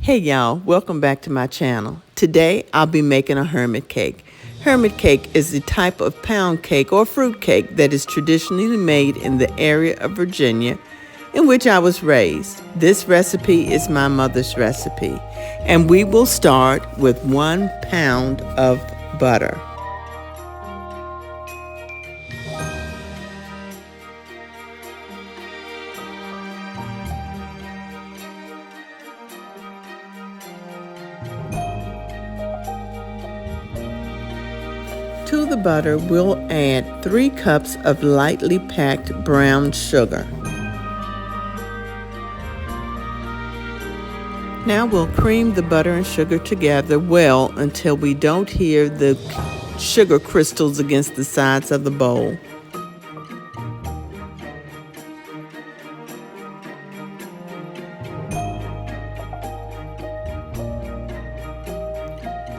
Hey y'all, welcome back to my channel. Today I'll be making a hermit cake. Hermit cake is the type of pound cake or fruit cake that is traditionally made in the area of Virginia in which I was raised. This recipe is my mother's recipe, and we will start with 1 pound of butter. To the butter, we'll add 3 cups of lightly packed brown sugar. Now we'll cream the butter and sugar together well until we don't hear the sugar crystals against the sides of the bowl.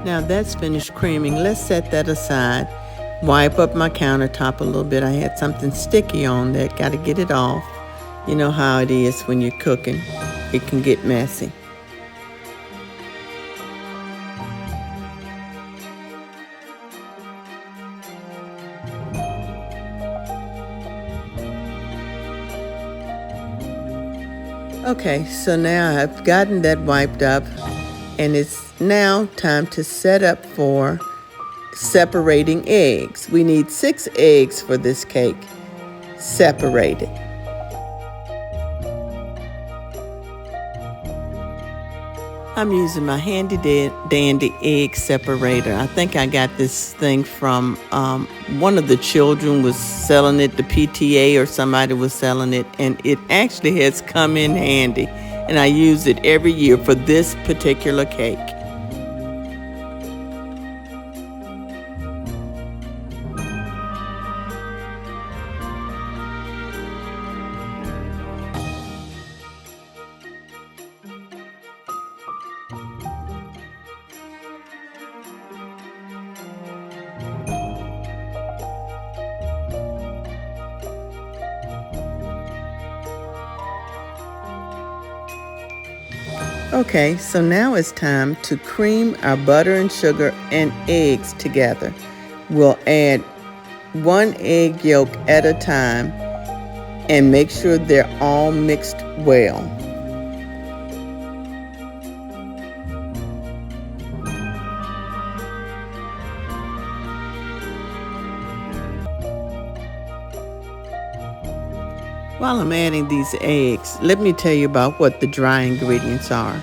Now that's finished creaming. Let's set that aside. Wipe up my countertop a little bit. I had something sticky on that. Got to get it off. You know how it is when you're cooking. It can get messy. Okay, so now I've gotten that wiped up, and it's now time to set up for separating eggs. We need 6 eggs for this cake, separated. I'm using my handy dandy egg separator. I think I got this thing from one of the children was selling it, the PTA or somebody was selling it, and it actually has come in handy, and I use it every year for this particular cake. Okay, so now it's time to cream our butter and sugar and eggs together. We'll add 1 egg yolk at a time and make sure they're all mixed well. While I'm adding these eggs, let me tell you about what the dry ingredients are.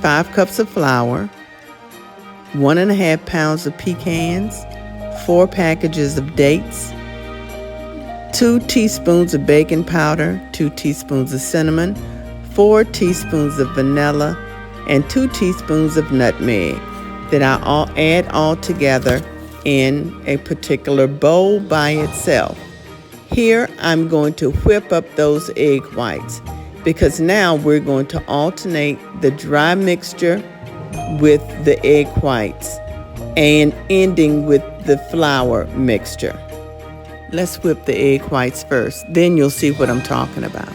5 cups of flour, 1.5 pounds of pecans, 4 packages of dates, 2 teaspoons of baking powder, 2 teaspoons of cinnamon, 4 teaspoons of vanilla, and 2 teaspoons of nutmeg that I'll add all together in a particular bowl by itself. Here I'm going to whip up those egg whites because now we're going to alternate the dry mixture with the egg whites and ending with the flour mixture. Let's whip the egg whites first, then you'll see what I'm talking about.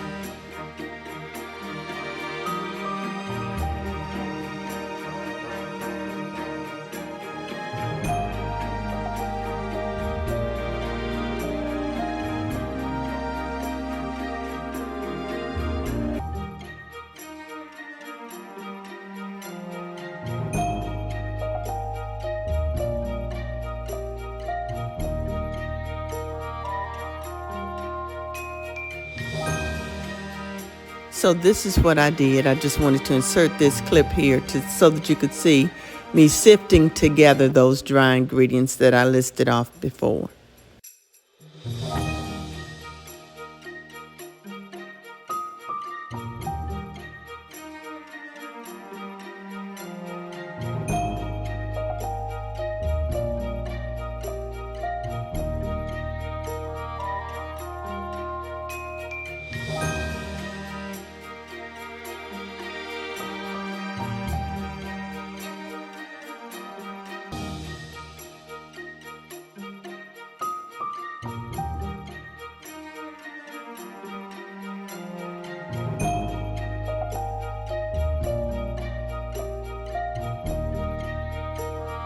So this is what I did. I just wanted to insert this clip here so that you could see me sifting together those dry ingredients that I listed off before.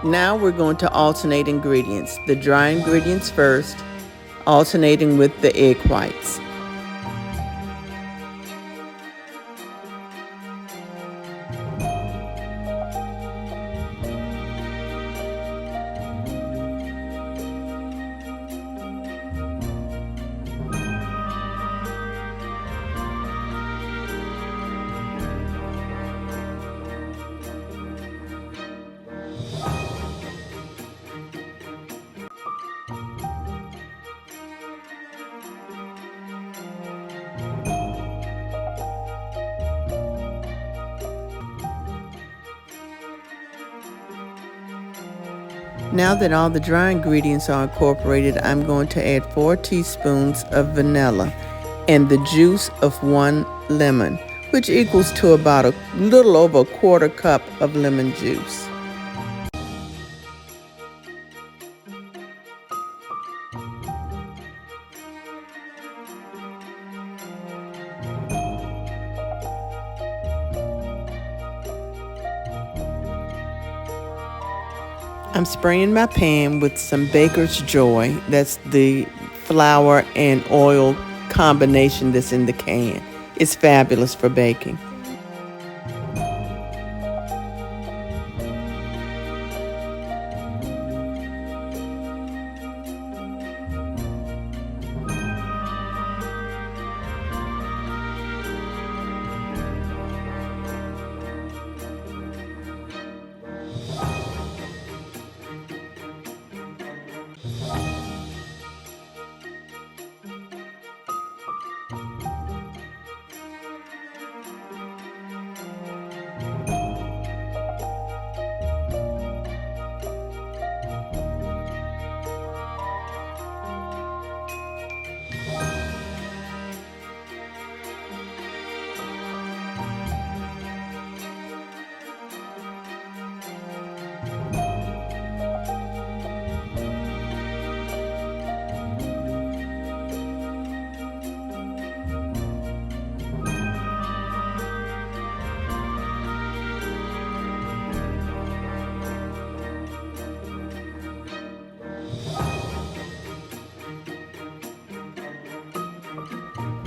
Now we're going to alternate ingredients. The dry ingredients first, alternating with the egg whites. Now that all the dry ingredients are incorporated, I'm going to add 4 teaspoons of vanilla and the juice of 1 lemon, which equals to about a little over a quarter cup of lemon juice. I'm spraying my pan with some Baker's Joy. That's the flour and oil combination that's in the can. It's fabulous for baking.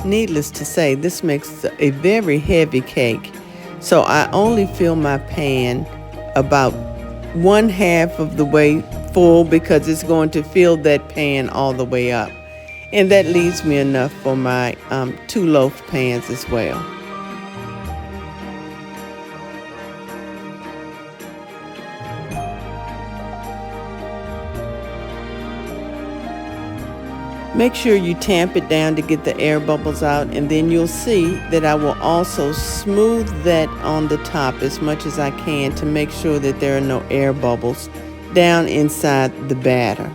Needless to say, this makes a very heavy cake. So I only fill my pan about 1/2 of the way full because it's going to fill that pan all the way up. And that leaves me enough for my 2 loaf pans as well. Make sure you tamp it down to get the air bubbles out, and then you'll see that I will also smooth that on the top as much as I can to make sure that there are no air bubbles down inside the batter.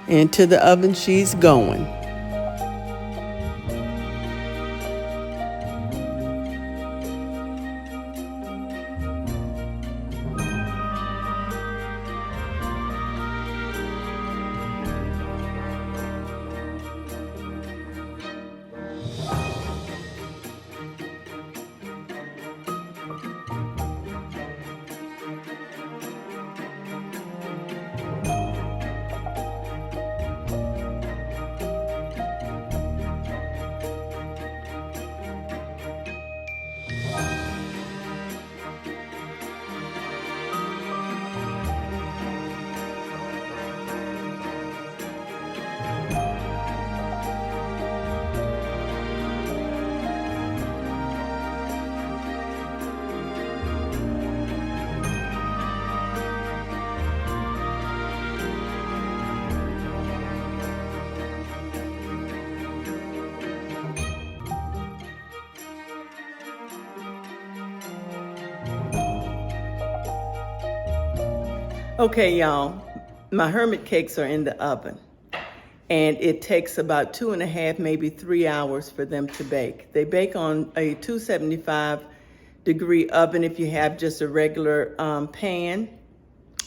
Into the oven she's going. Okay, y'all, my Hermit cakes are in the oven, and it takes about 2.5, maybe 3 hours for them to bake. They bake on a 275 degree oven if you have just a regular pan,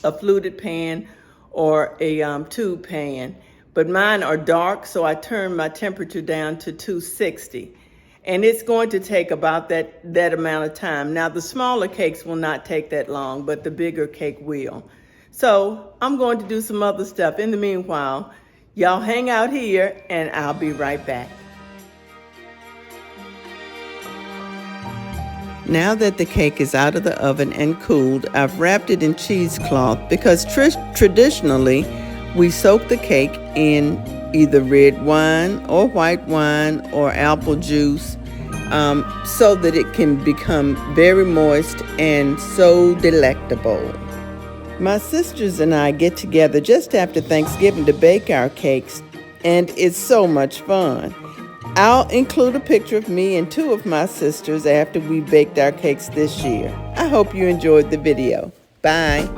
a fluted pan, or a tube pan. But mine are dark, so I turn my temperature down to 260. And it's going to take about that amount of time. Now, the smaller cakes will not take that long, but the bigger cake will. So I'm going to do some other stuff. In the meanwhile, y'all hang out here and I'll be right back. Now that the cake is out of the oven and cooled, I've wrapped it in cheesecloth because traditionally we soak the cake in either red wine or white wine or apple juice so that it can become very moist and so delectable. My sisters and I get together just after Thanksgiving to bake our cakes, and it's so much fun. I'll include a picture of me and two of my sisters after we baked our cakes this year. I hope you enjoyed the video. Bye.